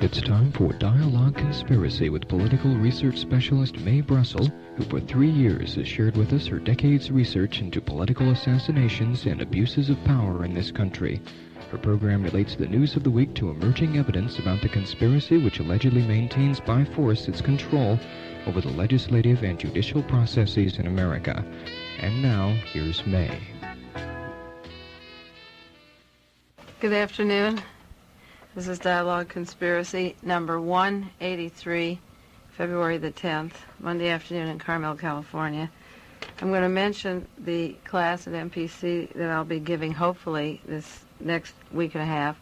It's time for Dialogue Conspiracy with political research specialist Mae Brussell, who for 3 years has shared with us her decades' research into political assassinations and abuses of power in this country. Her program relates the news of the week to emerging evidence about the conspiracy which allegedly maintains by force its control over the legislative and judicial processes in America. And now, here's Mae. Good afternoon. This is Dialogue Conspiracy number 183, February the 10th, Monday afternoon in Carmel, California. I'm going to mention the class at MPC that I'll be giving hopefully this next week and a half.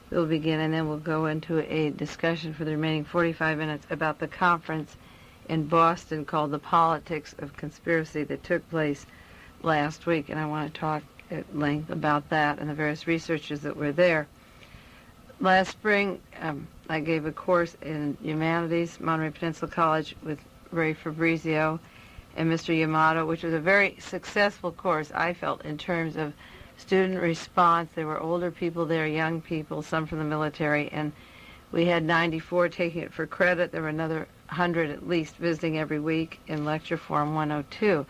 We'll begin and then we'll go into a discussion for the remaining 45 minutes about the conference in Boston called The Politics of Conspiracy that took place last week, and I want to talk at length about that and the various researchers that were there. Last spring, I gave a course in Humanities, Monterey Peninsula College, with Ray Fabrizio and Mr. Yamato, which was a very successful course, I felt, in terms of student response. There were older people there, young people, some from the military, and we had 94 taking it for credit. There were another 100 at least visiting every week in lecture form 102.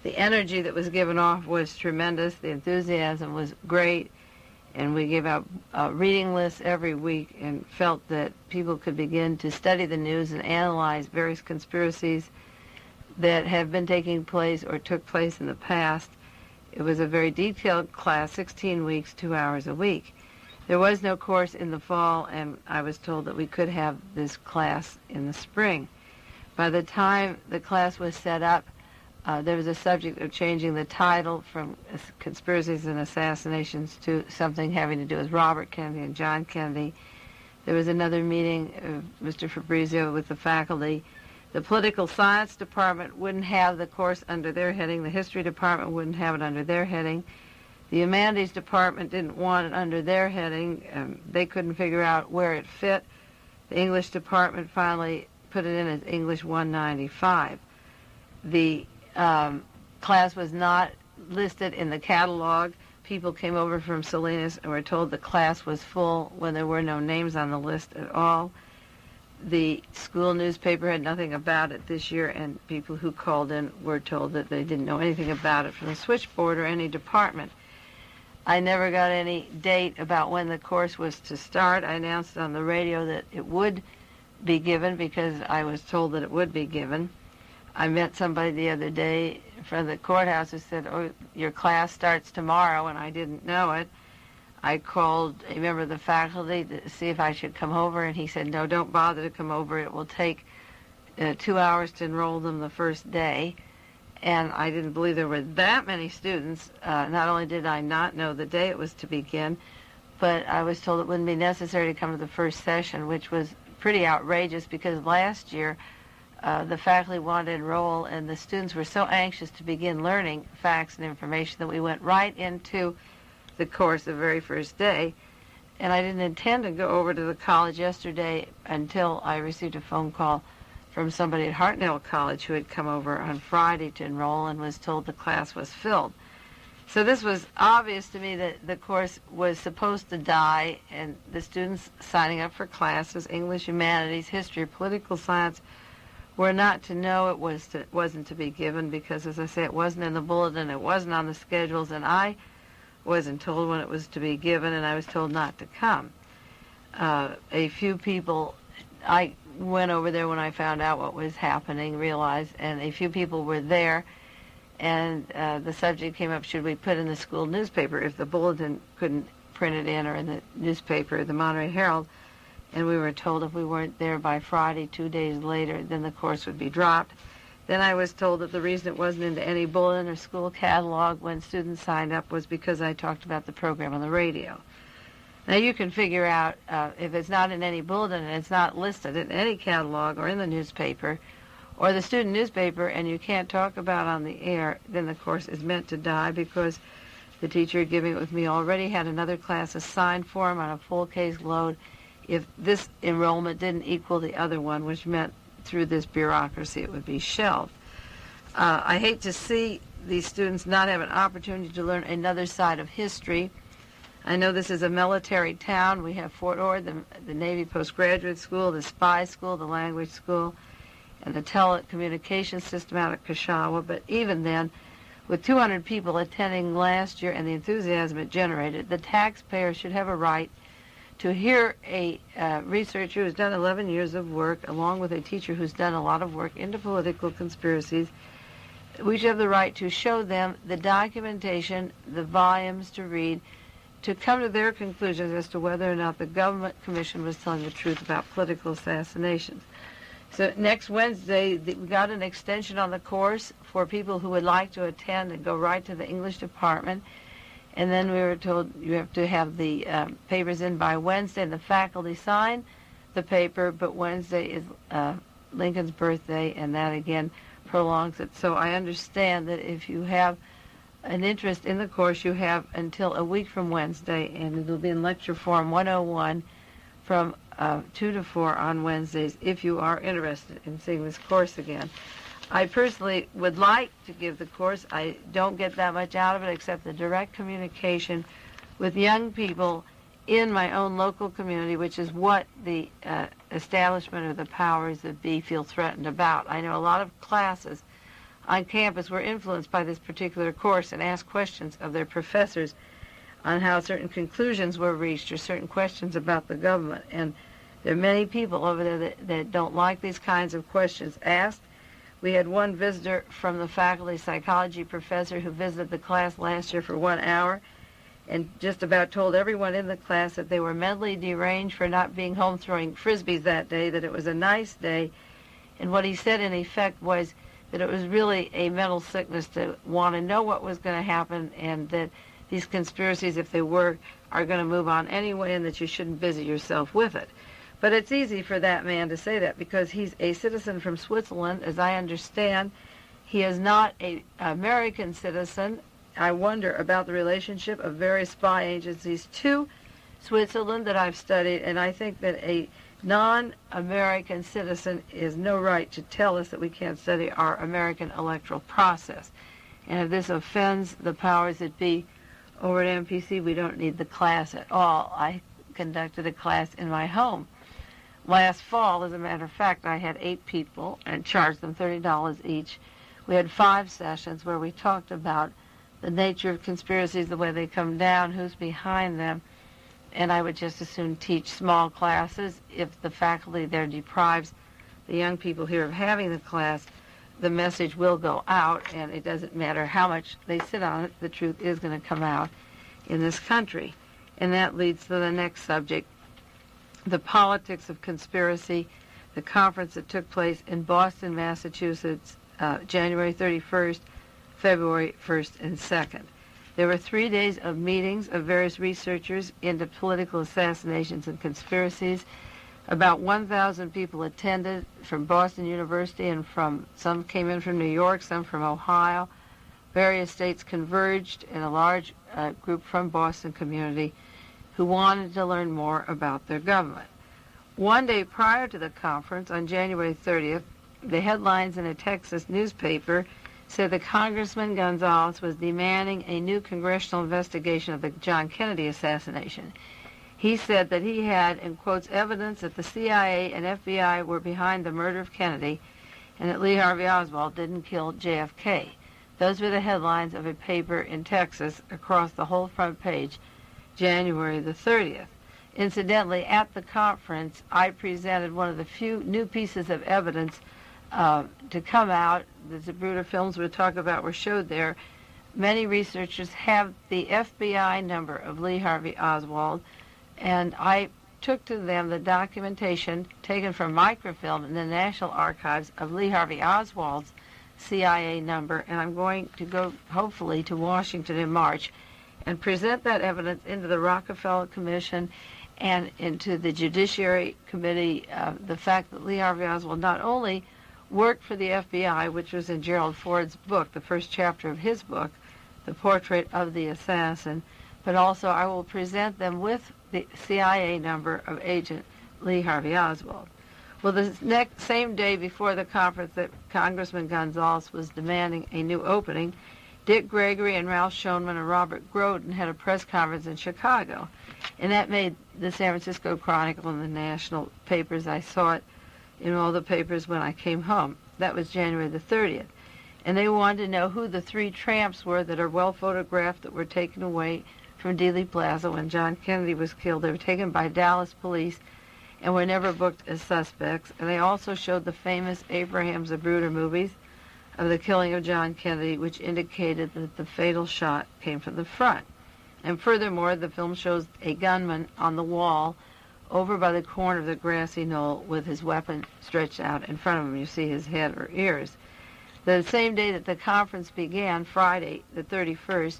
The energy that was given off was tremendous. The enthusiasm was great. And we gave out reading lists every week and felt that people could begin to study the news and analyze various conspiracies that have been taking place or took place in the past. It was a very detailed class, 16 weeks, 2 hours a week. There was no course in the fall, and I was told that we could have this class in the spring. By the time the class was set up, there was a subject of changing the title from Conspiracies and Assassinations to something having to do with Robert Kennedy and John Kennedy. There was another meeting of Mr. Fabrizio with the faculty. The Political Science Department wouldn't have the course under their heading. The History Department wouldn't have it under their heading. The Humanities Department didn't want it under their heading. They couldn't figure out where it fit. The English Department finally put it in as English 195. The class was not listed in the catalog. People came over from Salinas and were told the class was full when there were no names on the list at all. The school newspaper had nothing about it this year, and people who called in were told that they didn't know anything about it from the switchboard or any department. I never got any date about when the course was to start. I announced on the radio that it would be given because I was told that it would be given. I met somebody the other day in front of the courthouse who said, "Oh, your class starts tomorrow," and I didn't know it. I called a member of the faculty to see if I should come over, and he said, "No, don't bother to come over. It will take 2 hours to enroll them the first day." And I didn't believe there were that many students. Not only did I not know the day it was to begin, but I was told it wouldn't be necessary to come to the first session, which was pretty outrageous because last year the faculty wanted to enroll, and the students were so anxious to begin learning facts and information that we went right into the course the very first day. And I didn't intend to go over to the college yesterday until I received a phone call from somebody at Hartnell College who had come over on Friday to enroll and was told the class was filled. So this was obvious to me that the course was supposed to die, and the students signing up for classes, English, Humanities, History, Political Science, were not to know it wasn't to be given because, as I say, it wasn't in the bulletin, it wasn't on the schedules, and I wasn't told when it was to be given, and I was told not to come. A few people, I went over there when I found out what was happening, realized, and a few people were there, and the subject came up, should we put in the school newspaper if the bulletin couldn't print it in, or in the newspaper, the Monterey Herald. And we were told if we weren't there by Friday, 2 days later, then the course would be dropped. Then I was told that the reason it wasn't into any bulletin or school catalog when students signed up was because I talked about the program on the radio. Now you can figure out if it's not in any bulletin and it's not listed in any catalog or in the newspaper or the student newspaper and you can't talk about on the air, then the course is meant to die because the teacher giving it with me already had another class assigned for him on a full case load if this enrollment didn't equal the other one, which meant through this bureaucracy it would be shelved. I hate to see these students not have an opportunity to learn another side of history. I know this is a military town. We have Fort Ord, the Navy Postgraduate School, the Spy School, the Language School, and the Telecommunications System out at Kashawa. But even then, with 200 people attending last year and the enthusiasm it generated, the taxpayer should have a right to hear a researcher who's done 11 years of work, along with a teacher who's done a lot of work into political conspiracies. We should have the right to show them the documentation, the volumes to read, to come to their conclusions as to whether or not the government commission was telling the truth about political assassinations. So next Wednesday, we got an extension on the course for people who would like to attend and go right to the English department. And then we were told you have to have the papers in by Wednesday, and the faculty sign the paper, but Wednesday is Lincoln's birthday, and that again prolongs it. So I understand that if you have an interest in the course, you have until a week from Wednesday, and it will be in lecture form 101 from 2 to 4 on Wednesdays if you are interested in seeing this course again. I personally would like to give the course. I don't get that much out of it except the direct communication with young people in my own local community, which is what the establishment or the powers that be feel threatened about. I know a lot of classes on campus were influenced by this particular course and asked questions of their professors on how certain conclusions were reached or certain questions about the government. And there are many people over there that don't like these kinds of questions asked. We had one visitor from the faculty psychology professor who visited the class last year for 1 hour and just about told everyone in the class that they were mentally deranged for not being home throwing frisbees that day, that it was a nice day. And what he said in effect was that it was really a mental sickness to want to know what was going to happen, and that these conspiracies, if they were, are going to move on anyway, and that you shouldn't busy yourself with it. But it's easy for that man to say that because he's a citizen from Switzerland, as I understand. He is not an American citizen. I wonder about the relationship of various spy agencies to Switzerland that I've studied, and I think that a non-American citizen has no right to tell us that we can't study our American electoral process. And if this offends the powers that be over at MPC, we don't need the class at all. I conducted a class in my home last fall. As a matter of fact, I had 8 people and charged them $30 each. We had 5 sessions where we talked about the nature of conspiracies, the way they come down, who's behind them. And I would just as soon teach small classes. If the faculty there deprives the young people here of having the class, the message will go out, and it doesn't matter how much they sit on it, the truth is going to come out in this country. And that leads to the next subject, the politics of conspiracy, the conference that took place in Boston, Massachusetts, January 31st, February 1st, and 2nd. There were 3 days of meetings of various researchers into political assassinations and conspiracies. About 1,000 people attended from Boston University, and some came in from New York, some from Ohio. Various states converged in a large group from Boston community who wanted to learn more about their government. One day prior to the conference, on January 30th, the headlines in a Texas newspaper said that Congressman Gonzalez was demanding a new congressional investigation of the John Kennedy assassination. He said that he had, in quotes, evidence that the CIA and FBI were behind the murder of Kennedy and that Lee Harvey Oswald didn't kill JFK. Those were the headlines of a paper in Texas across the whole front page, January the 30th. Incidentally, at the conference, I presented one of the few new pieces of evidence to come out. The Zapruder films we'll talk about were showed there. Many researchers have the FBI number of Lee Harvey Oswald, and I took to them the documentation taken from microfilm in the National Archives of Lee Harvey Oswald's CIA number, and I'm going to go, hopefully, to Washington in March and present that evidence into the Rockefeller Commission and into the Judiciary Committee. The fact that Lee Harvey Oswald not only worked for the FBI, which was in Gerald Ford's book, the first chapter of his book, The Portrait of the Assassin, but also I will present them with the CIA number of Agent Lee Harvey Oswald. Well, the same day before the conference that Congressman Gonzalez was demanding a new opening, Dick Gregory and Ralph Schoenman and Robert Groden had a press conference in Chicago, and that made the San Francisco Chronicle and the national papers. I saw it in all the papers when I came home. That was January the 30th. And they wanted to know who the three tramps were that are well photographed that were taken away from Dealey Plaza when John Kennedy was killed. They were taken by Dallas police and were never booked as suspects. And they also showed the famous Abraham Zapruder movies of the killing of John Kennedy, which indicated that the fatal shot came from the front. And furthermore, the film shows a gunman on the wall over by the corner of the grassy knoll with his weapon stretched out in front of him. You see his head or ears. The same day that the conference began, Friday the 31st,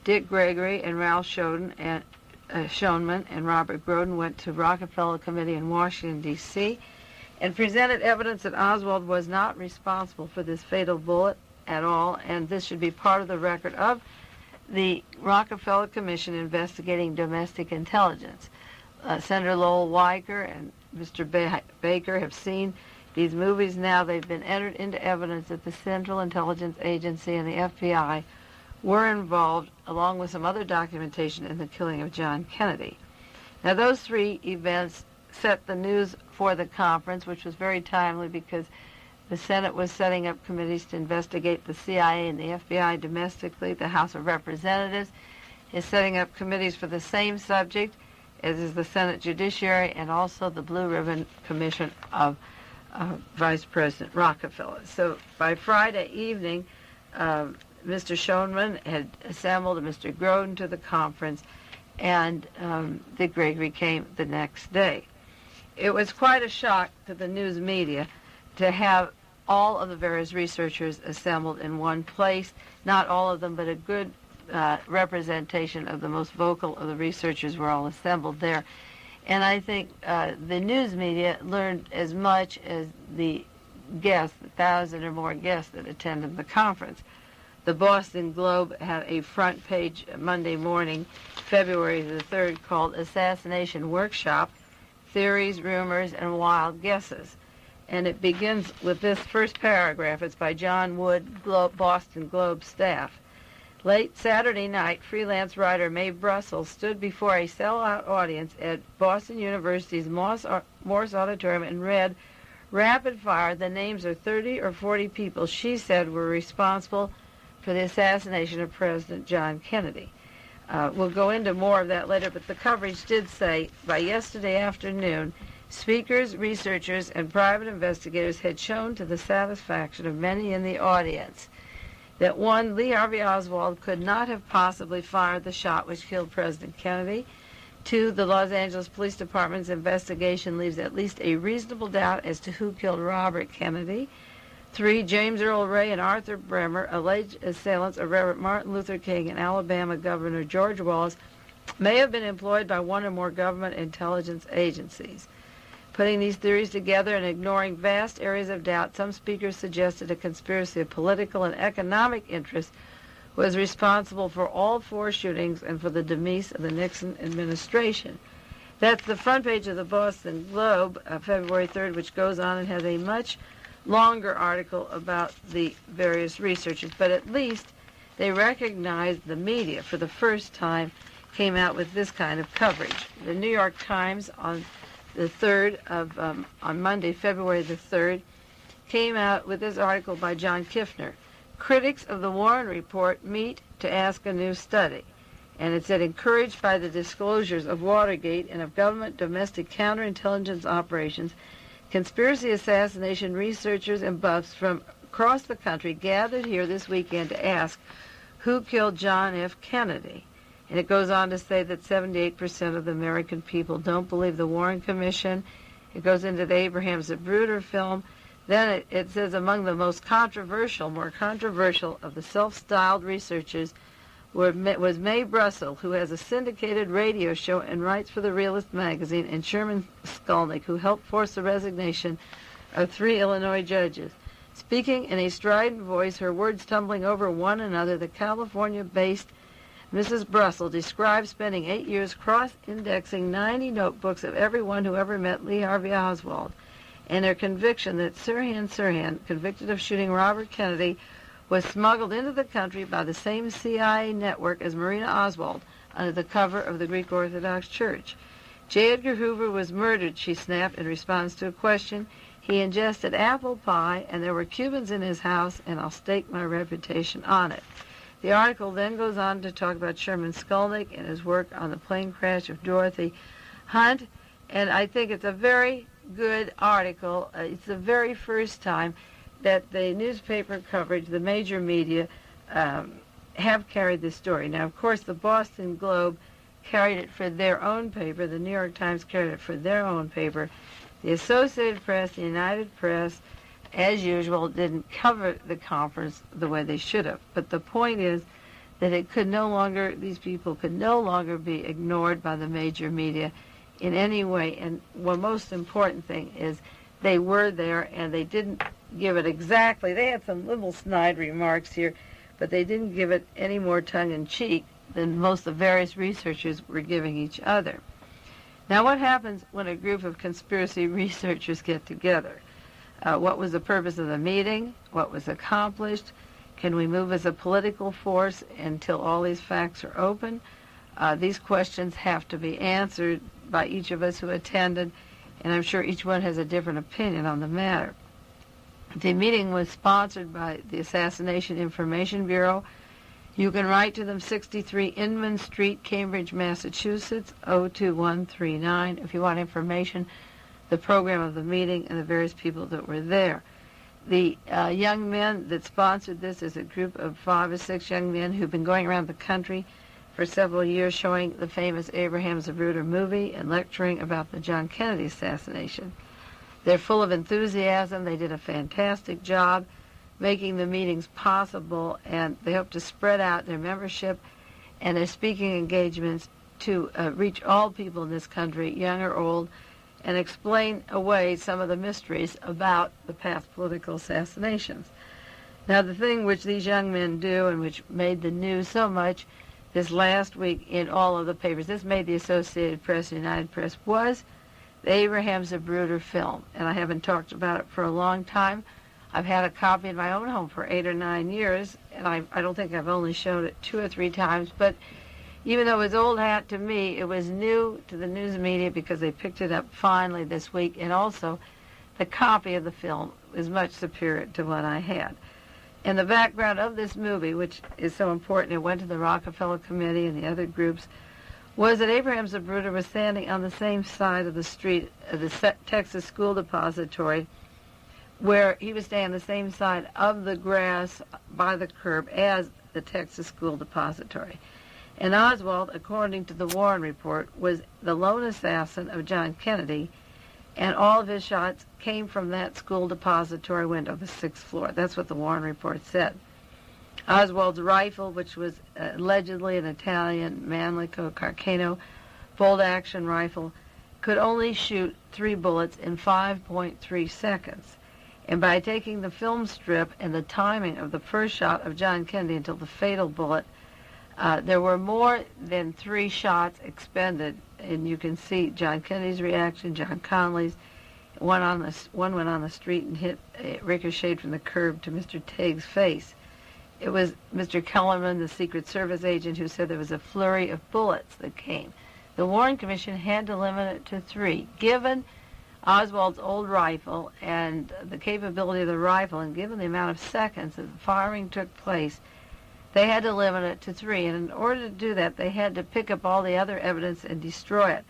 Dick Gregory and Ralph Schoenman and Robert Groden went to Rockefeller Committee in Washington, D.C., and presented evidence that Oswald was not responsible for this fatal bullet at all, and this should be part of the record of the Rockefeller Commission investigating domestic intelligence. Senator Lowell Weicker and Mr. Baker have seen these movies now. They've been entered into evidence that the Central Intelligence Agency and the FBI were involved, along with some other documentation, in the killing of John Kennedy. Now, those three events set the news for the conference, which was very timely because the Senate was setting up committees to investigate the CIA and the FBI domestically. The House of Representatives is setting up committees for the same subject, as is the Senate Judiciary and also the Blue Ribbon Commission of Vice President Rockefeller. So by Friday evening, Mr. Schoenman had assembled Mr. Groden to the conference, and Dick Gregory came the next day. It was quite a shock to the news media to have all of the various researchers assembled in one place. Not all of them, but a good representation of the most vocal of the researchers were all assembled there. And I think the news media learned as much as the guests, the 1,000 or more guests that attended the conference. The Boston Globe had a front page Monday morning, February the 3rd, called Assassination Workshop, Theories, Rumors, and Wild Guesses. And it begins with this first paragraph. It's by John Wood, Boston Globe staff. Late Saturday night, freelance writer Mae Brussell stood before a sellout audience at Boston University's Morse Auditorium and read, rapid fire, the names of 30 or 40 people she said were responsible for the assassination of President John Kennedy. We'll go into more of that later, but the coverage did say by yesterday afternoon, speakers, researchers, and private investigators had shown to the satisfaction of many in the audience that one, Lee Harvey Oswald could not have possibly fired the shot which killed President Kennedy. Two, the Los Angeles Police Department's investigation leaves at least a reasonable doubt as to who killed Robert Kennedy. Three, James Earl Ray and Arthur Bremer, alleged assailants of Reverend Martin Luther King and Alabama Governor George Wallace, may have been employed by one or more government intelligence agencies. Putting these theories together and ignoring vast areas of doubt, some speakers suggested a conspiracy of political and economic interest was responsible for all four shootings and for the demise of the Nixon administration. That's the front page of the Boston Globe, February 3rd, which goes on and has a much longer article about the various researchers. But at least they recognized the media for the first time came out with this kind of coverage. The New York Times on the 3rd of, on Monday, February the 3rd, came out with this article by John Kiffner. Critics of the Warren Report meet to ask a new study. And it said, encouraged by the disclosures of Watergate and of government domestic counterintelligence operations, conspiracy assassination researchers and buffs from across the country gathered here this weekend to ask who killed John F. Kennedy. And it goes on to say that 78% of the American people don't believe the Warren Commission. It goes into the Abraham Zapruder film. Then it says among the most controversial, more controversial of the self-styled researchers was Mae Brussell, who has a syndicated radio show and writes for the Realist magazine, and Sherman Skolnick, who helped force the resignation of 3 Illinois judges. Speaking in a strident voice, her words tumbling over one another, the California-based Mrs. Brussell described spending 8 years cross-indexing 90 notebooks of everyone who ever met Lee Harvey Oswald, and her conviction that Sirhan Sirhan, convicted of shooting Robert Kennedy, was smuggled into the country by the same CIA network as Marina Oswald under the cover of the Greek Orthodox Church. J. Edgar Hoover was murdered, she snapped in response to a question. He ingested apple pie, and there were Cubans in his house, and I'll stake my reputation on it. The article then goes on to talk about Sherman Skolnick and his work on the plane crash of Dorothy Hunt, and I think it's a very good article. It's the very first time that the newspaper coverage, the major media, have carried this story. Now, of course, the Boston Globe carried it for their own paper. The New York Times carried it for their own paper. The Associated Press, the United Press, as usual, didn't cover the conference the way they should have. But the point is that these people could no longer be ignored by the major media in any way. And the most important thing is they were there, and they didn't give it exactly. They had some little snide remarks here, but they didn't give it any more tongue-in-cheek than most of the various researchers were giving each other. Now, what happens when a group of conspiracy researchers get together? What was the purpose of the meeting? What was accomplished? Can we move as a political force until all these facts are open? These questions have to be answered by each of us who attended, and I'm sure each one has a different opinion on the matter. The meeting was sponsored by the Assassination Information Bureau. You can write to them, 63 Inman Street, Cambridge, Massachusetts, 02139, if you want information, the program of the meeting, and the various people that were there. The young men that sponsored this is a group of 5 or 6 young men who've been going around the country for several years showing the famous Abraham Zapruder movie and lecturing about the John Kennedy assassination. They're full of enthusiasm. They did a fantastic job making the meetings possible, and they hope to spread out their membership and their speaking engagements to reach all people in this country, young or old, and explain away some of the mysteries about the past political assassinations. Now, the thing which these young men do and which made the news so much this last week in all of the papers, this made the Associated Press, the United Press, was the Abraham Zapruder film. And I haven't talked about it for a long time. I've had a copy in my own home for 8 or 9 years, and I don't think I've only shown it 2 or 3 times, but even though it was old hat to me, it was new to the news media because they picked it up finally this week, and also the copy of the film is much superior to what I had. And the background of this movie, which is so important, it went to the Rockefeller Committee and the other groups, was that Abraham Zapruder was standing on the same side of the street of the Texas School Depository, where he was standing on the same side of the grass by the curb as the Texas School Depository. And Oswald, according to the Warren Report, was the lone assassin of John Kennedy, and all of his shots came from that school depository window, the 6th floor. That's what the Warren Report said. Oswald's rifle, which was allegedly an Italian Manlico Carcano bolt-action rifle, could only shoot 3 bullets in 5.3 seconds. And by taking the film strip and the timing of the first shot of John Kennedy until the fatal bullet, there were more than 3 shots expended, and you can see John Kennedy's reaction, John Connolly's. One went on the street and hit, ricocheted from the curb to Mr. Tague's face. It was Mr. Kellerman, the Secret Service agent, who said there was a flurry of bullets that came. The Warren Commission had to limit it to 3. Given Oswald's old rifle and the capability of the rifle, and given the amount of seconds that the firing took place, they had to limit it to 3. And in order to do that, they had to pick up all the other evidence and destroy it,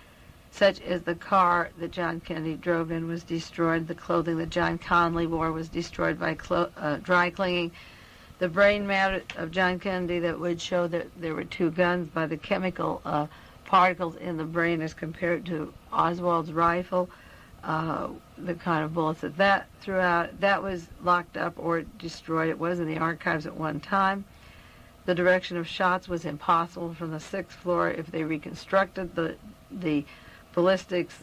such as the car that John Kennedy drove in was destroyed, the clothing that John Connolly wore was destroyed by dry cleaning, the brain matter of John Kennedy that would show that there were 2 guns by the chemical particles in the brain as compared to Oswald's rifle, the kind of bullets that threw out, that was locked up or destroyed. It was in the archives at one time. The direction of shots was impossible from the 6th floor if they reconstructed the ballistics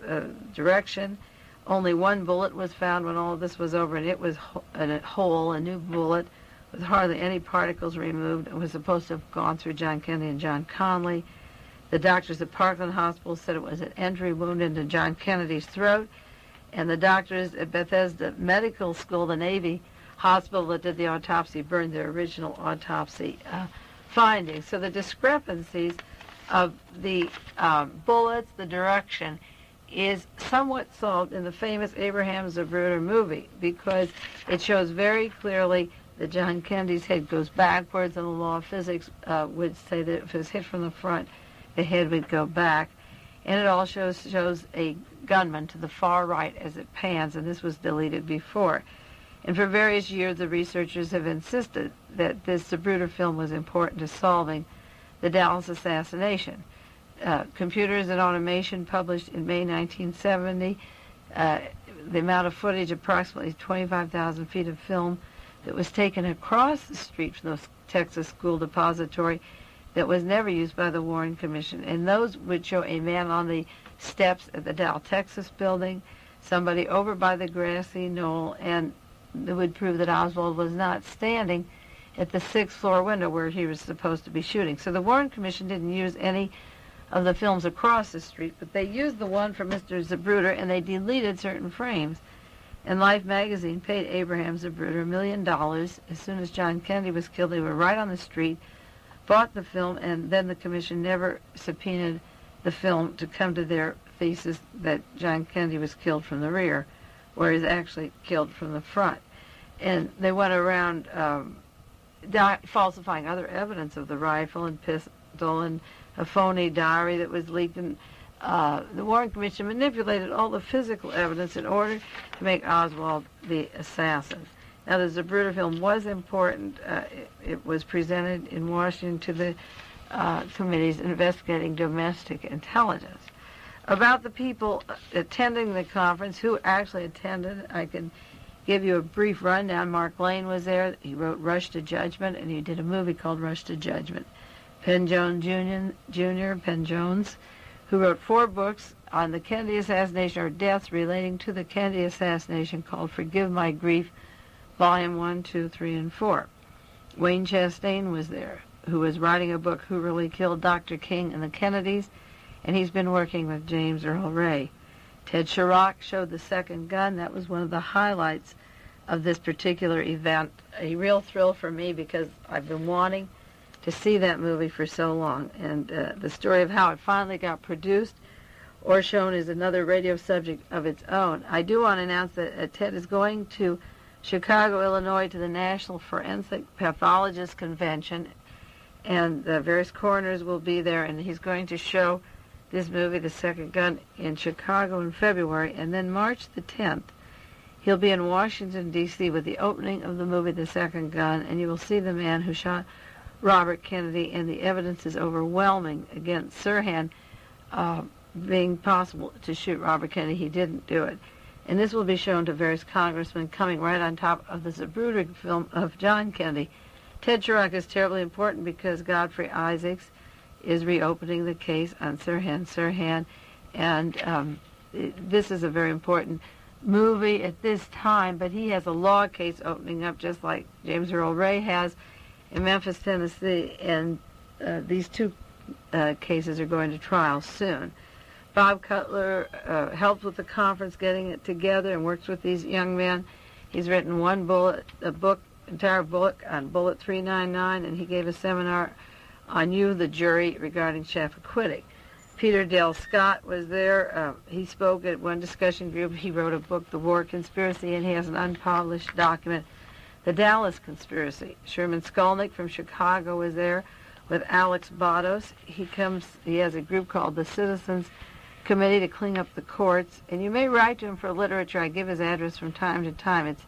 direction. Only 1 bullet was found when all of this was over, and it was a new bullet with hardly any particles removed. It was supposed to have gone through John Kennedy and John Connolly. The doctors at Parkland Hospital said it was an entry wound into John Kennedy's throat, and the doctors at Bethesda Medical School, the Navy hospital that did the autopsy burned their original autopsy findings. So the discrepancies of the bullets, the direction, is somewhat solved in the famous Abraham Zapruder movie, because it shows very clearly that John Kennedy's head goes backwards, and the law of physics would say that if it was hit from the front, the head would go back. And it also shows a gunman to the far right as it pans, and this was deleted before. And for various years, the researchers have insisted that this Zapruder film was important to solving the Dallas assassination. Computers and Automation published in May 1970 the amount of footage, approximately 25,000 feet of film, that was taken across the street from the Texas School Depository that was never used by the Warren Commission. And those would show a man on the steps at the Dow Texas building, somebody over by the grassy knoll, and it would prove that Oswald was not standing at the 6th floor window where he was supposed to be shooting. So the Warren Commission didn't use any of the films across the street, but they used the one for Mr. Zapruder, and they deleted certain frames. And Life magazine paid Abraham Zapruder $1 million. As soon as John Kennedy was killed, they were right on the street, bought the film, and then the commission never subpoenaed the film to come to their thesis that John Kennedy was killed from the rear, where he's actually killed from the front. And they went around falsifying other evidence of the rifle and pistol and a phony diary that was leaked. And the Warren Commission manipulated all the physical evidence in order to make Oswald the assassin. Now, the Zapruder film was important. It was presented in Washington to the committees investigating domestic intelligence. About the people attending the conference, who actually attended, I can give you a brief rundown. Mark Lane was there. He wrote Rush to Judgment, and he did a movie called Rush to Judgment. Penn Jones Jr., Penn Jones, who wrote 4 books on the Kennedy assassination or deaths relating to the Kennedy assassination, called Forgive My Grief, Volume 1, 2, 3, and 4. Wayne Chastain was there, who was writing a book, Who Really Killed Dr. King and the Kennedys, and he's been working with James Earl Ray. Ted Chirac showed The Second Gun. That was one of the highlights of this particular event. A real thrill for me, because I've been wanting to see that movie for so long. And the story of how it finally got produced or shown is another radio subject of its own. I do want to announce that Ted is going to Chicago, Illinois, to the National Forensic Pathologist Convention, and various coroners will be there, and he's going to show this movie, The Second Gun, in Chicago in February, and then March the 10th, he'll be in Washington, D.C. with the opening of the movie, The Second Gun, and you will see the man who shot Robert Kennedy, and the evidence is overwhelming against Sirhan being possible to shoot Robert Kennedy. He didn't do it. And this will be shown to various congressmen coming right on top of the Zapruder film of John Kennedy. Ted Chirac is terribly important because Godfrey Isaacs is reopening the case on Sirhan, and this is a very important movie at this time, but he has a law case opening up just like James Earl Ray has in Memphis, Tennessee, and these 2 cases are going to trial soon. Bob Cutler helped with the conference getting it together and works with these young men. He's written entire book on Bullet 399, and he gave a seminar on You, the Jury, regarding Chappaquiddick. Peter Dale Scott was there. He spoke at one discussion group. He wrote a book, The War Conspiracy, and he has an unpublished document, The Dallas Conspiracy. Sherman Skolnick from Chicago was there with Alex Bados. He has a group called the Citizens Committee to Clean Up the Courts, and you may write to him for literature. I give his address from time to time. It's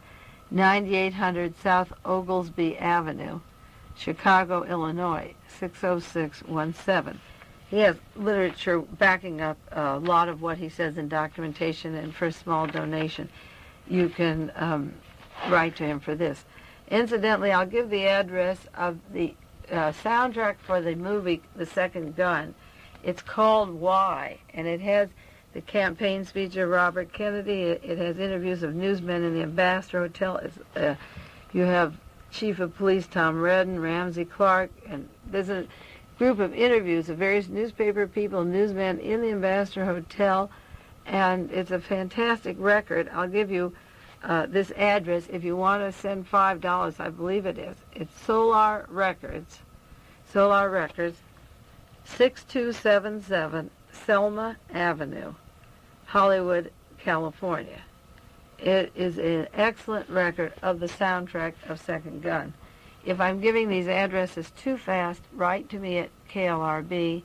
9800 South Oglesby Avenue, Chicago, Illinois, 60617. He has literature backing up a lot of what he says in documentation, and for a small donation, you can write to him for this. Incidentally, I'll give the address of the soundtrack for the movie The Second Gun. It's called Why, and it has the campaign speech of Robert Kennedy. It has interviews of newsmen in the Ambassador Hotel. You have Chief of Police Tom Redden, Ramsey Clark, and there's a group of interviews of various newspaper people, newsmen in the Ambassador Hotel, and it's a fantastic record. I'll give you this address, if you want to send $5, I believe it is. It's Solar Records, 6277 Selma Avenue, Hollywood, California. It is an excellent record of the soundtrack of Second Gun. If I'm giving these addresses too fast, write to me at KLRB,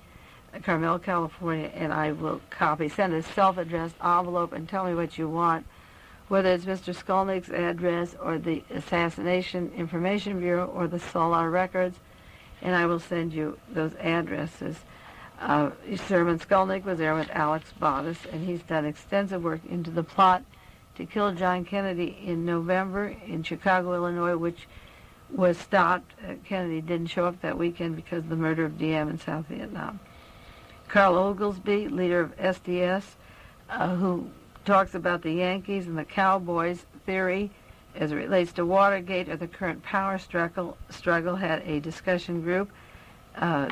Carmel, California, and I will copy. Send a self-addressed envelope and tell me what you want, whether it's Mr. Skolnick's address or the Assassination Information Bureau or the Solar Records, and I will send you those addresses. Sherman Skolnick was there with Alex Bottas, and he's done extensive work into the plot to kill John Kennedy in November in Chicago, Illinois, which was stopped. Kennedy didn't show up that weekend because of the murder of DM in South Vietnam. Carl Oglesby, leader of SDS, who talks about the Yankees and the Cowboys theory as it relates to Watergate or the current power struggle, had a discussion group.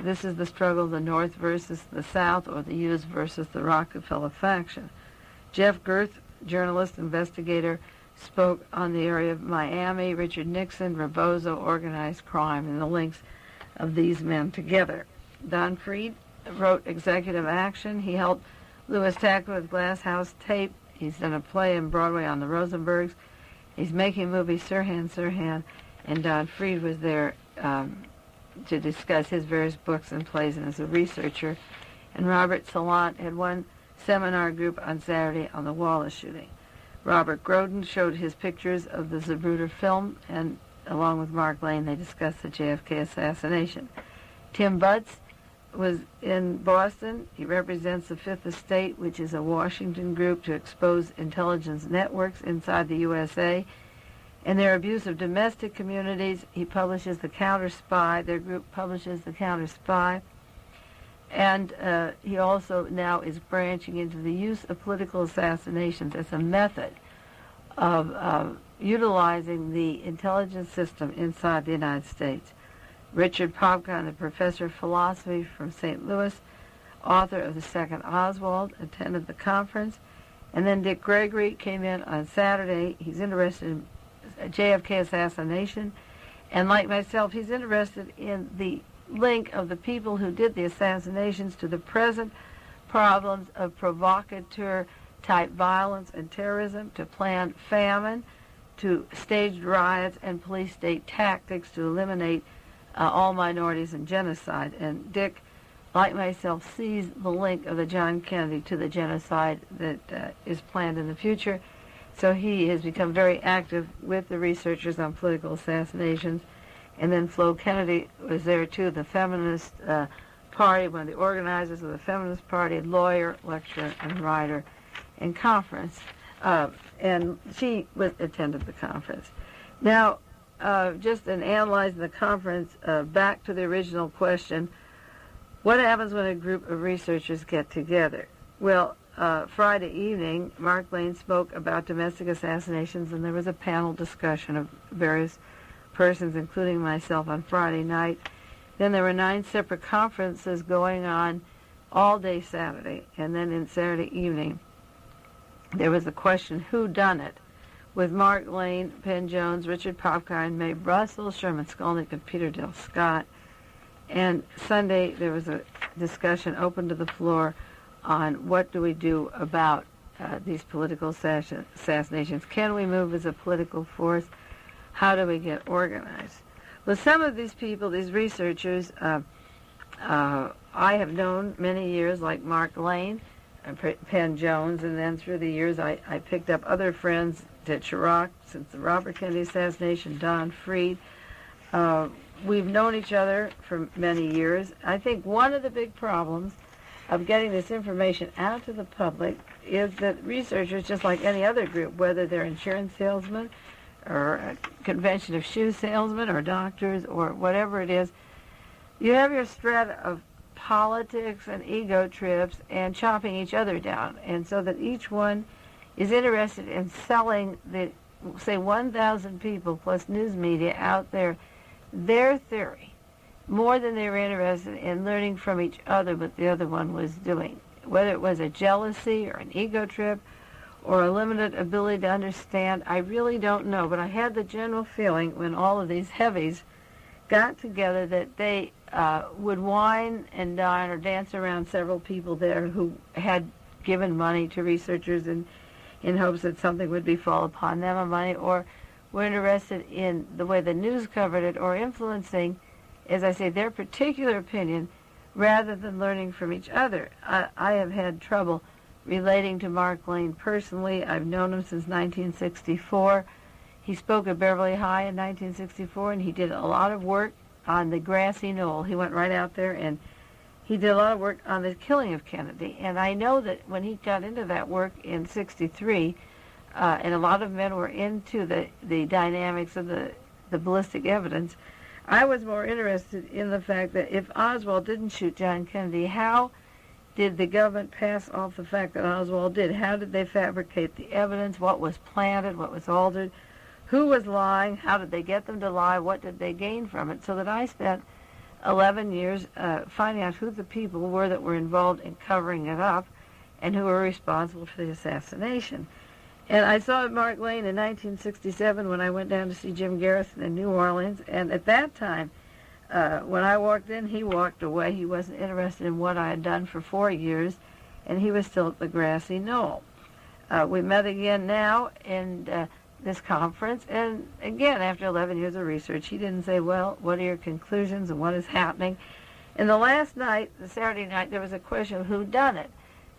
This is the struggle of the North versus the South, or the Hughes versus the Rockefeller faction. Jeff Gerth, journalist, investigator, spoke on the area of Miami. Richard Nixon, Rebozo, organized crime, and the links of these men together. Don Freed wrote Executive Action. He helped Louis Tackler with Glass House Tape. He's done a play in Broadway on the Rosenbergs. He's making a movie, Sirhan, and Don Freed was there to discuss his various books and plays, and as a researcher. And Robert Salant had one seminar group on Saturday on the Wallace shooting. Robert Groden showed his pictures of the Zapruder film, and along with Mark Lane, they discussed the JFK assassination. Tim Butts was in Boston. He represents the Fifth Estate, which is a Washington group to expose intelligence networks inside the USA and their abuse of domestic communities. He publishes The Counter Spy. Their group publishes The Counter Spy. And he also now is branching into the use of political assassinations as a method of utilizing the intelligence system inside the United States. Richard Popcon, the professor of philosophy from St. Louis, author of The Second Oswald, attended the conference. And then Dick Gregory came in on Saturday. He's interested in JFK assassination. And like myself, he's interested in the link of the people who did the assassinations to the present problems of provocateur-type violence and terrorism, to planned famine, to staged riots and police-state tactics to eliminate all minorities and genocide. And Dick, like myself, sees the link of the John Kennedy to the genocide that is planned in the future. So he has become very active with the researchers on political assassinations. And then Flo Kennedy was there too, the Feminist Party, one of the organizers of the Feminist Party, lawyer, lecturer, and writer, and conference. And she attended the conference. Now, just in analyzing the conference, back to the original question, what happens when a group of researchers get together? Well, Friday evening, Mark Lane spoke about domestic assassinations, and there was a panel discussion of various persons, including myself, on Friday night. Then there were 9 separate conferences going on all day Saturday, and then in Saturday evening, there was the question, who done it? With Mark Lane, Penn Jones, Richard Popcon, Mae Brussell, Sherman Skolnick, and Peter Dale Scott. And Sunday, there was a discussion open to the floor on what do we do about these political assassinations. Can we move as a political force? How do we get organized? Well, some of these people, these researchers, I have known many years, like Mark Lane, Penn Jones, and then through the years I picked up other friends at Chirac since the Robert Kennedy assassination, Don Freed. We've known each other for many years. I think one of the big problems of getting this information out to the public is that researchers, just like any other group, whether they're insurance salesmen or a convention of shoe salesmen or doctors or whatever it is, you have your strata of politics and ego trips and chopping each other down. And so that each one is interested in selling the, say, 1,000 people plus news media out there their theory more than they were interested in learning from each other what the other one was doing, whether it was a jealousy or an ego trip or a limited ability to understand. I really don't know, but I had the general feeling when all of these heavies got together that they would wine and dine or dance around several people there who had given money to researchers in hopes that something would befall upon them of money, or were interested in the way the news covered it, or influencing, as I say, their particular opinion rather than learning from each other. I have had trouble relating to Mark Lane personally. I've known him since 1964. He spoke at Beverly High in 1964, and he did a lot of work on the grassy knoll. He went right out there, and he did a lot of work on the killing of Kennedy. And I know that when he got into that work in 63, and a lot of men were into the dynamics of the ballistic evidence, I was more interested in the fact that if Oswald didn't shoot John Kennedy, how did the government pass off the fact that Oswald did? How did they fabricate the evidence? What was planted? What was altered? Who was lying? How did they get them to lie? What did they gain from it? So that I spent 11 years finding out who the people were that were involved in covering it up and who were responsible for the assassination. And I saw Mark Lane in 1967 when I went down to see Jim Garrison in New Orleans. And at that time, when I walked in, he walked away. He wasn't interested in what I had done for 4 years, and he was still at the grassy knoll. We met again now in this conference, and again, after 11 years of research, he didn't say, well, what are your conclusions and what is happening? And the last night, the Saturday night, there was a question of who done it.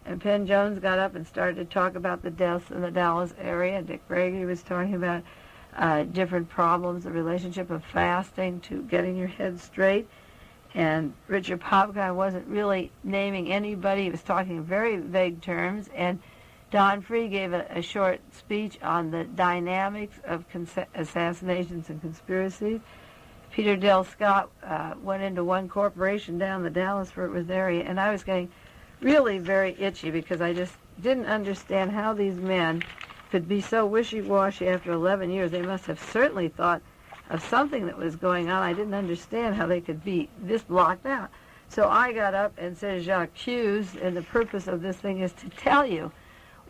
And Penn Jones got up and started to talk about the deaths in the Dallas area. Dick Gregory was talking about different problems, the relationship of fasting to getting your head straight. And Richard Popkin wasn't really naming anybody. He was talking in very vague terms. And Don Free gave a short speech on the dynamics of assassinations and conspiracies. Peter Dell Scott went into one corporation down the Dallas-Fort Worth area, and I was getting really very itchy because I just didn't understand how these men could be so wishy-washy after 11 years. They must have certainly thought of something that was going on. I didn't understand how they could be this blocked out. So I got up and said, "J'accuse," and the purpose of this thing is to tell you,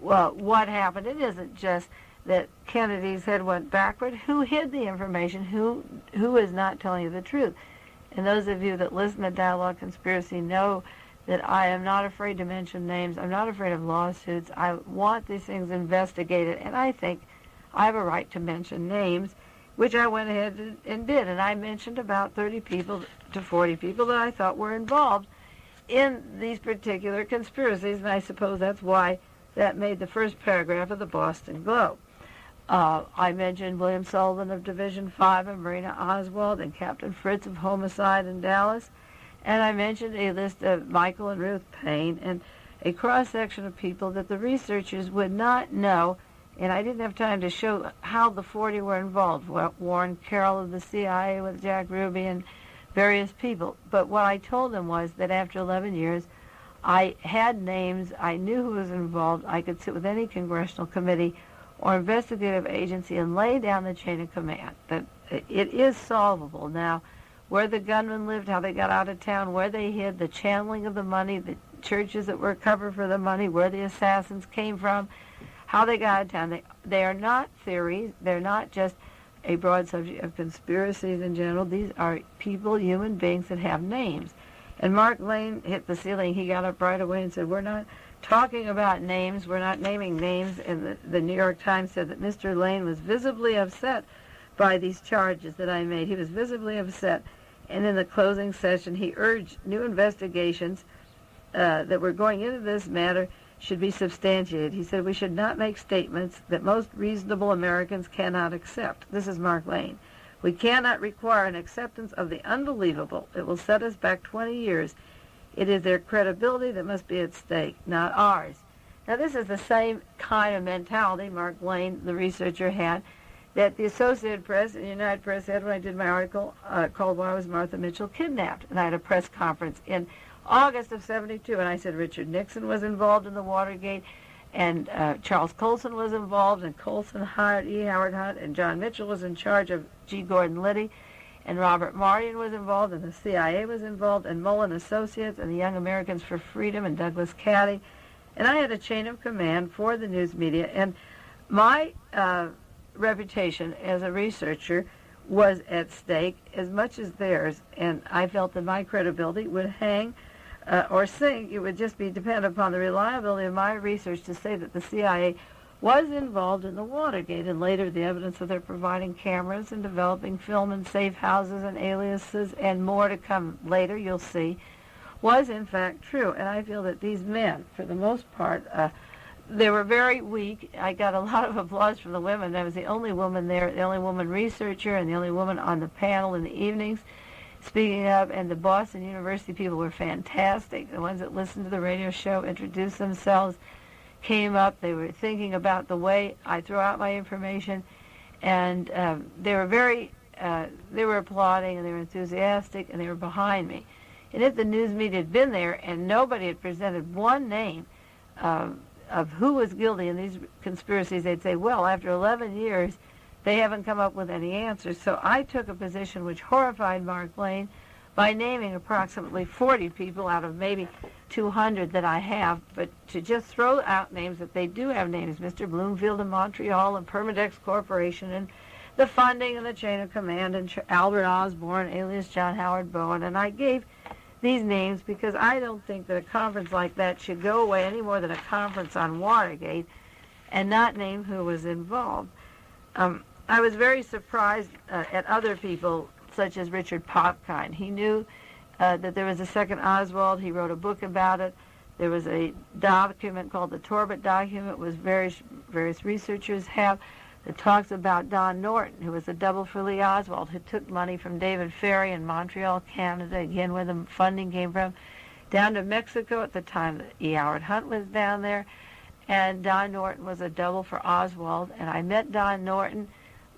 well, what happened. It isn't just that Kennedy's head went backward. Who hid the information? Who is not telling you the truth? And those of you that listen to Dialogue Conspiracy know that I am not afraid to mention names. I'm not afraid of lawsuits. I want these things investigated, and I think I have a right to mention names, which I went ahead and did. And I mentioned about 30 people to 40 people that I thought were involved in these particular conspiracies, and I suppose that's why that made the first paragraph of the Boston Globe. I mentioned William Sullivan of Division 5 and Marina Oswald and Captain Fritz of Homicide in Dallas. And I mentioned a list of Michael and Ruth Payne and a cross-section of people that the researchers would not know, and I didn't have time to show how the 40 were involved. Warren Carroll of the CIA with Jack Ruby and various people. But what I told them was that after 11 years, I had names, I knew who was involved, I could sit with any congressional committee or investigative agency and lay down the chain of command, that it is solvable. Now, where the gunmen lived, how they got out of town, where they hid, the channeling of the money, the churches that were covered for the money, where the assassins came from, how they got out of town. They are not theories. They're not just a broad subject of conspiracies in general. These are people, human beings that have names. And Mark Lane hit the ceiling. He got up right away and said, we're not talking about names. We're not naming names. And the New York Times said that Mr. Lane was visibly upset by these charges that I made. He was visibly upset. And in the closing session, he urged new investigations that were going into this matter should be substantiated. He said we should not make statements that most reasonable Americans cannot accept. This is Mark Lane. We cannot require an acceptance of the unbelievable. It will set us back 20 years. It is their credibility that must be at stake, not ours. Now, this is the same kind of mentality Mark Lane, the researcher, had that the Associated Press and the United Press had when I did my article called Why Was Martha Mitchell Kidnapped? And I had a press conference in August of 72, and I said Richard Nixon was involved in the Watergate, and Charles Colson was involved, and Colson hired E. Howard Hunt, and John Mitchell was in charge of G. Gordon Liddy, and Robert Mardian was involved, and the CIA was involved, and Mullen Associates, and the Young Americans for Freedom, and Douglas Caddy, And I had a chain of command for the news media, and my reputation as a researcher was at stake as much as theirs, and I felt that my credibility would hang or sink. It would just be dependent upon the reliability of my research to say that the CIA was involved in the Watergate, and later the evidence of their providing cameras and developing film and safe houses and aliases and more to come later, you'll see, was in fact true. And I feel that these men, for the most part, they were very weak. I got a lot of applause from the women. I was the only woman there, the only woman researcher, and the only woman on the panel in the evenings speaking up. And the Boston University people were fantastic. The ones that listened to the radio show, introduced themselves, came up. They were thinking about the way I throw out my information, and they were they were applauding, and they were enthusiastic, and they were behind me. And if the news media had been there and nobody had presented one name of who was guilty in these conspiracies, they'd say, well, after 11 years, they haven't come up with any answers. So I took a position which horrified Mark Lane by naming approximately 40 people out of maybe 200 that I have, but to just throw out names that they do have names, Mr. Bloomfield in Montreal and Permadex Corporation and the funding and the chain of command and Albert Osborne, alias John Howard Bowen, and I gave these names because I don't think that a conference like that should go away any more than a conference on Watergate and not name who was involved. I was very surprised at other people, such as Richard Popkind. He knew that there was a second Oswald. He wrote a book about it. There was a document called the Torbett document, which various researchers have, that talks about Don Norton, who was a double for Lee Oswald, who took money from David Ferry in Montreal, Canada, again where the funding came from, down to Mexico at the time that E. Howard Hunt was down there. And Don Norton was a double for Oswald. And I met Don Norton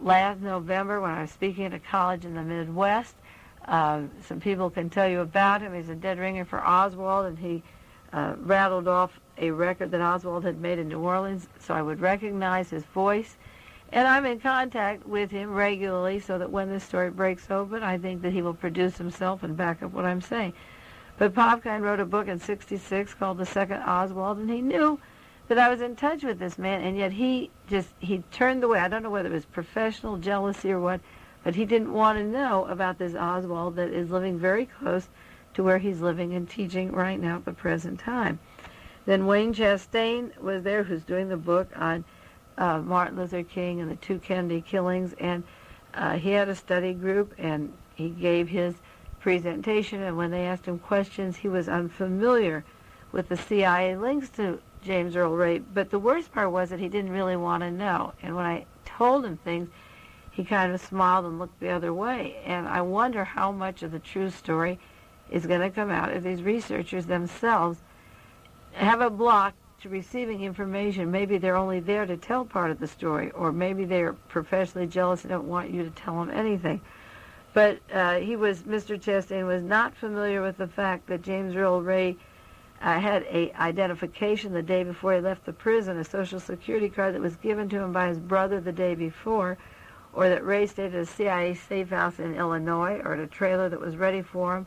last November when I was speaking at a college in the Midwest. Some people can tell you about him. He's a dead ringer for Oswald, and he rattled off a record that Oswald had made in New Orleans, so I would recognize his voice. And I'm in contact with him regularly so that when this story breaks open, I think that he will produce himself and back up what I'm saying. But Popkind wrote a book in '66 called The Second Oswald, and he knew that I was in touch with this man, and yet he turned away. I don't know whether it was professional jealousy or what, but he didn't want to know about this Oswald that is living very close to where he's living and teaching right now at the present time. Then Wayne Chastain was there, who's doing the book on Martin Luther King and the two Kennedy killings, and he had a study group, and he gave his presentation, and when they asked him questions, he was unfamiliar with the CIA links to James Earl Ray, but the worst part was that he didn't really want to know, and when I told him things, he kind of smiled and looked the other way, and I wonder how much of the true story is going to come out if these researchers themselves have a block to receiving information. Maybe they're only there to tell part of the story, or maybe they're professionally jealous and don't want you to tell them anything. But Mr. Chastain was not familiar with the fact that James Earl Ray had a identification the day before he left the prison, a Social Security card that was given to him by his brother the day before, or that Ray stayed at a CIA safe house in Illinois, or at a trailer that was ready for him,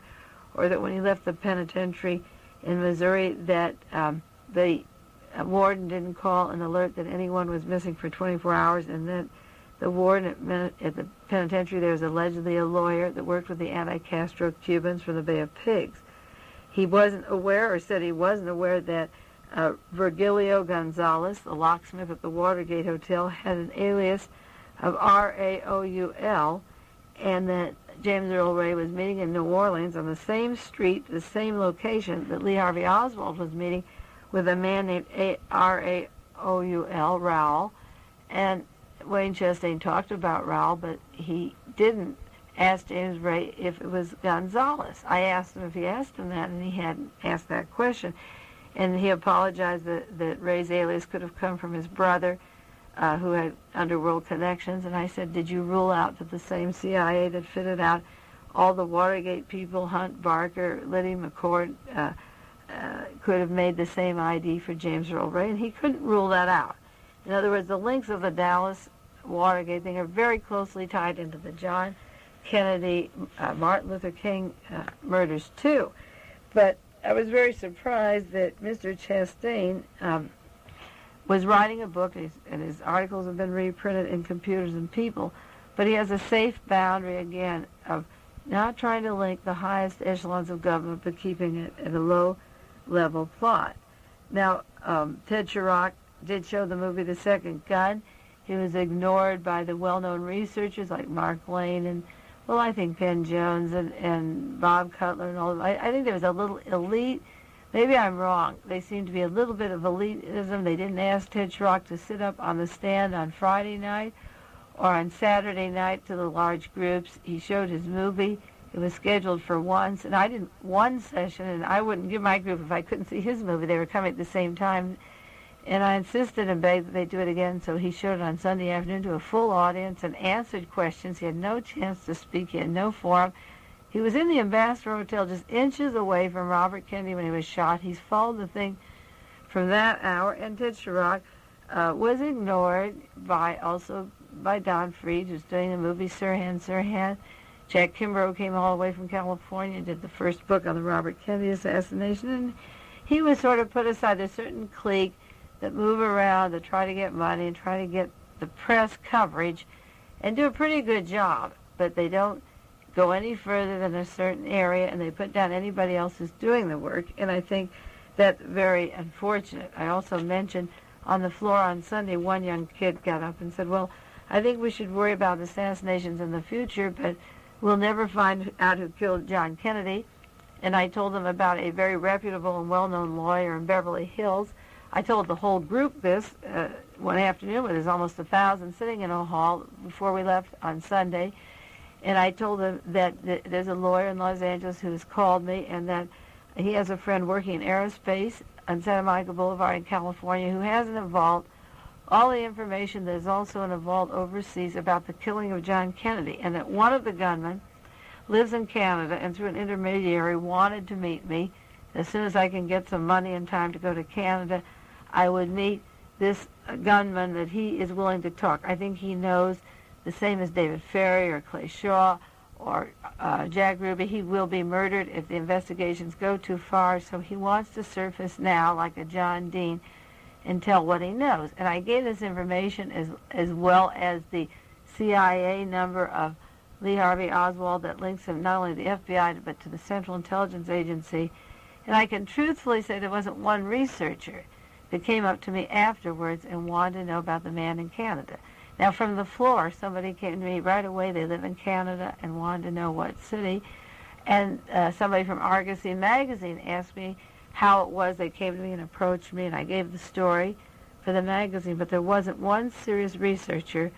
or that when he left the penitentiary in Missouri that the warden didn't call an alert that anyone was missing for 24 hours, and that the warden at the penitentiary, there was allegedly a lawyer that worked with the anti-Castro Cubans from the Bay of Pigs. He wasn't aware, or said he wasn't aware, that Virgilio Gonzalez, the locksmith at the Watergate Hotel, had an alias of R-A-O-U-L, and that James Earl Ray was meeting in New Orleans on the same street, the same location that Lee Harvey Oswald was meeting with a man named R-A-O-U-L, Raoul. And Wayne Chastain talked about Raoul, but he didn't ask James Ray if it was Gonzalez. I asked him if he asked him that, and he hadn't asked that question. And he apologized that Ray's alias could have come from his brother, who had underworld connections. And I said, did you rule out that the same CIA that fitted out all the Watergate people, Hunt, Barker, Liddy McCord, could have made the same ID for James Earl Ray? And he couldn't rule that out. In other words, the links of the Dallas Watergate thing are very closely tied into the John Kennedy, Martin Luther King murders too. But I was very surprised that Mr. Chastain was writing a book, and his articles have been reprinted in Computers and People, but he has a safe boundary, again, of not trying to link the highest echelons of government, but keeping it at a low-level plot. Now, Ted Chirac did show the movie The Second Gun. He was ignored by the well-known researchers like Mark Lane and, well, I think Penn Jones and Bob Cutler and all. I think there was a little elite. Maybe I'm wrong. They seemed to be a little bit of elitism. They didn't ask Ted Chirac to sit up on the stand on Friday night or on Saturday night to the large groups. He showed his movie. It was scheduled for once, and I did one session, and I wouldn't give my group if I couldn't see his movie. They were coming at the same time, and I insisted and begged that they do it again, so he showed it on Sunday afternoon to a full audience and answered questions. He had no chance to speak. He had no forum. He was in the Ambassador Hotel just inches away from Robert Kennedy when he was shot. He's followed the thing from that hour, and Ted Chirac was ignored by Don Freed, who's doing the movie Sirhan, Sirhan. Jack Kimbrough came all the way from California and did the first book on the Robert Kennedy assassination, and he was sort of put aside. There's a certain clique that move around to try to get money and try to get the press coverage and do a pretty good job, but they don't go any further than a certain area, and they put down anybody else who's doing the work, and I think that's very unfortunate. I also mentioned on the floor on Sunday, one young kid got up and said, well, I think we should worry about assassinations in the future, but we'll never find out who killed John Kennedy. And I told them about a very reputable and well-known lawyer in Beverly Hills. I told the whole group this one afternoon, where there's almost 1,000 sitting in a hall before we left on Sunday. And I told them that there's a lawyer in Los Angeles who has called me, and that he has a friend working in aerospace on Santa Monica Boulevard in California who has in a vault all the information that is also in a vault overseas about the killing of John Kennedy, and that one of the gunmen lives in Canada and through an intermediary wanted to meet me. As soon as I can get some money and time to go to Canada, I would meet this gunman that he is willing to talk. I think he knows, the same as David Ferry or Clay Shaw or Jack Ruby, he will be murdered if the investigations go too far, so he wants to surface now like a John Dean and tell what he knows. And I gave this information as well as the CIA number of Lee Harvey Oswald that links him not only to the FBI but to the Central Intelligence Agency. And I can truthfully say there wasn't one researcher that came up to me afterwards and wanted to know about the man in Canada. Now, from the floor, somebody came to me right away. They live in Canada and wanted to know what city. And somebody from Argosy magazine asked me how it was. They came to me and approached me, and I gave the story for the magazine. But there wasn't one serious researcher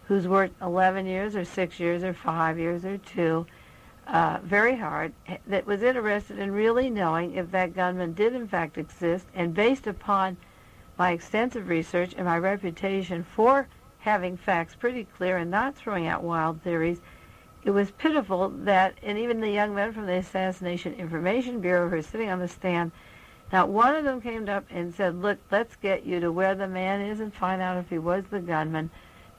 who's worked 11 years or 6 years or 5 years or 2, very hard, that was interested in really knowing if that gunman did in fact exist. And based upon my extensive research and my reputation for having facts pretty clear and not throwing out wild theories, it was pitiful that, and even the young men from the Assassination Information Bureau who are sitting on the stand, not one of them came up and said, look, let's get you to where the man is and find out if he was the gunman.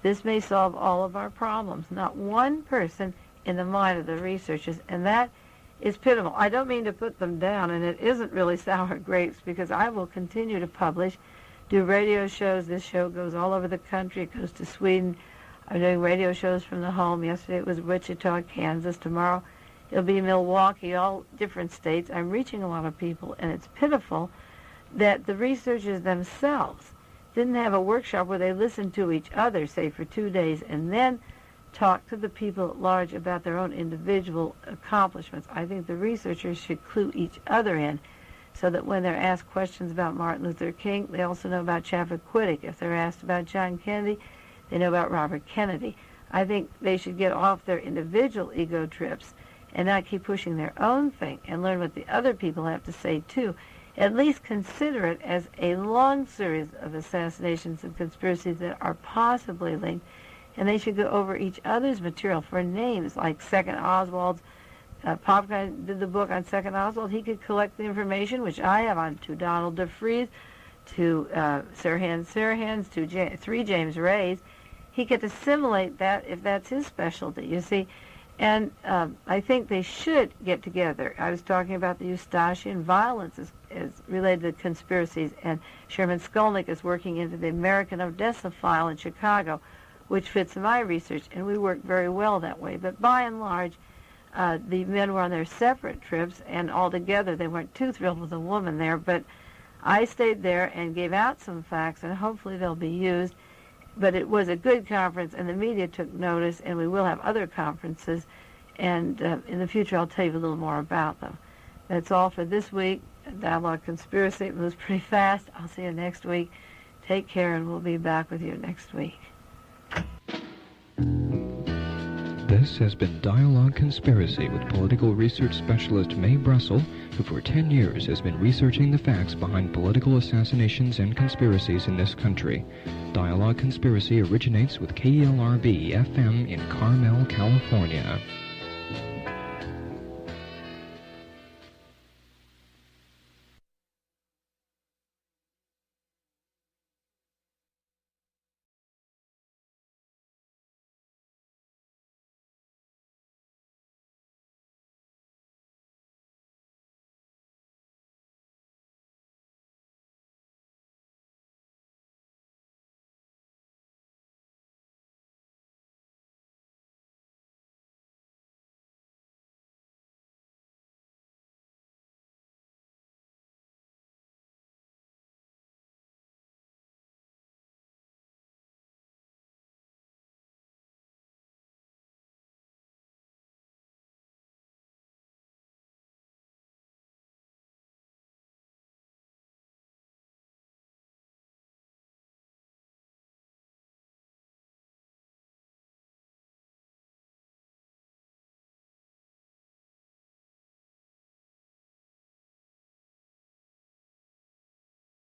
This may solve all of our problems. Not one person in the mind of the researchers, and that is pitiful. I don't mean to put them down, and it isn't really sour grapes, because I will continue to publish, do radio shows. This show goes all over the country. It goes to Sweden. I'm doing radio shows from the home. Yesterday it was Wichita, Kansas. Tomorrow it'll be Milwaukee, all different states. I'm reaching a lot of people, and it's pitiful that the researchers themselves didn't have a workshop where they listened to each other, say, for 2 days, and then talk to the people at large about their own individual accomplishments. I think the researchers should clue each other in so that when they're asked questions about Martin Luther King, they also know about Chappaquiddick. If they're asked about John Kennedy, they know about Robert Kennedy. I think they should get off their individual ego trips and not keep pushing their own thing and learn what the other people have to say, too. At least consider it as a long series of assassinations and conspiracies that are possibly linked, and they should go over each other's material for names, like Second Oswald's. Popkin did the book on Second Oswald. He could collect the information, which I have, on to Donald DeFreeze, to Sirhan Sirhan's, to 3 James Rays. He could assimilate that if that's his specialty. You see, And I think they should get together. I was talking about the Eustachian violence is related to conspiracies, and Sherman Skolnick is working into the American Odessa file in Chicago, which fits my research, and we work very well that way. But by and large, the men were on their separate trips, and altogether they weren't too thrilled with the woman there. But I stayed there and gave out some facts, and hopefully they'll be used. But it was a good conference, and the media took notice, and we will have other conferences. And in the future, I'll tell you a little more about them. That's all for this week. Dialogue Conspiracy. It moves pretty fast. I'll see you next week. Take care, and we'll be back with you next week. This has been Dialogue Conspiracy with political research specialist Mae Brussell, who for 10 years has been researching the facts behind political assassinations and conspiracies in this country. Dialogue Conspiracy originates with KLRB-FM in Carmel, California.